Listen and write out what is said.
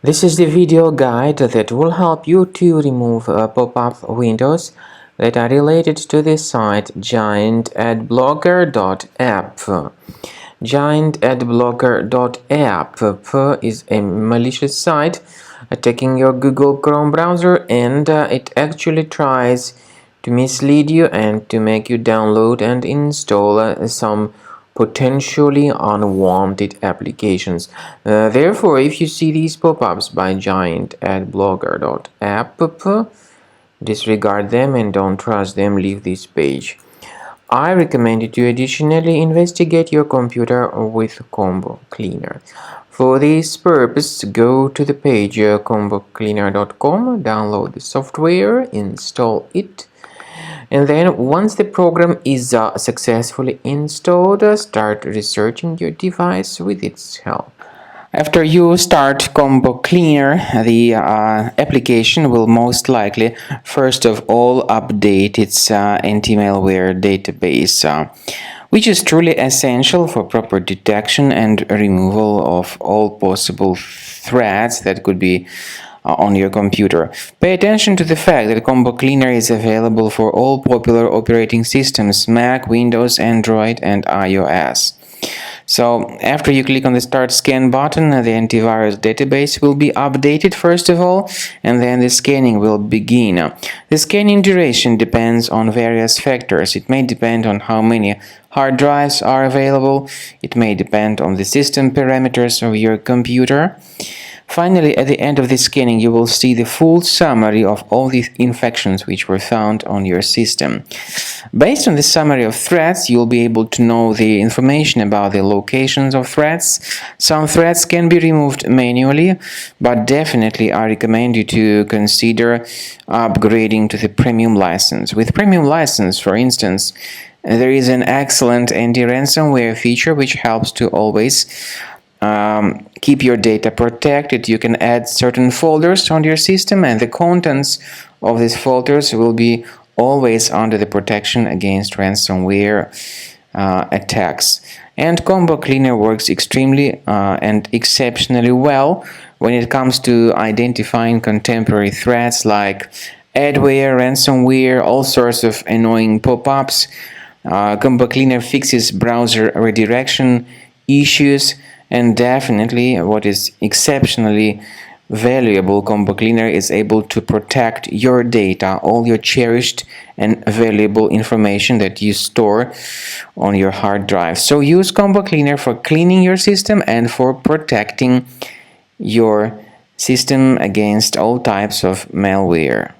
This is the video guide that will help you to remove pop-up windows that are related to the site Giantadblocker.app. Giantadblocker.app is a malicious site attacking your Google Chrome browser, and it actually tries to mislead you and to make you download and install some potentially unwanted applications. Therefore, if you see these pop-ups by Giantadblocker.app, disregard them and don't trust them. Leave this page. I recommend you to additionally investigate your computer with Combo Cleaner. For this purpose, go to the page combocleaner.com, download the software, install it, and then once the program is successfully installed, start researching your device with its help. After you start Combo Cleaner, the application will most likely first of all update its anti-malware database, which is truly essential for proper detection and removal of all possible threats that could be on your computer. Pay attention to the fact that Combo Cleaner is available for all popular operating systems: Mac, Windows, Android, and iOS. So after you click on the Start Scan button, the antivirus database will be updated first of all, and then the scanning will begin. The scanning duration depends on various factors. It may depend on how many hard drives are available. It may depend on the system parameters of your computer. Finally, at the end of the scanning, you will see the full summary of all the infections which were found on your system. Based on the summary of threats, you'll be able to know the information about the locations of threats. Some threats can be removed manually, but definitely I recommend you to consider upgrading to the premium license. With premium license, for instance, there is an excellent anti-ransomware feature which helps to always keep your data protected. You can add certain folders on your system, and the contents of these folders will be always under the protection against ransomware attacks. And Combo Cleaner works extremely and exceptionally well when it comes to identifying contemporary threats like adware, ransomware, all sorts of annoying pop-ups. Combo Cleaner fixes browser redirection issues. And definitely, what is exceptionally valuable, Combo Cleaner is able to protect your data, all your cherished and valuable information that you store on your hard drive. So use Combo Cleaner for cleaning your system and for protecting your system against all types of malware.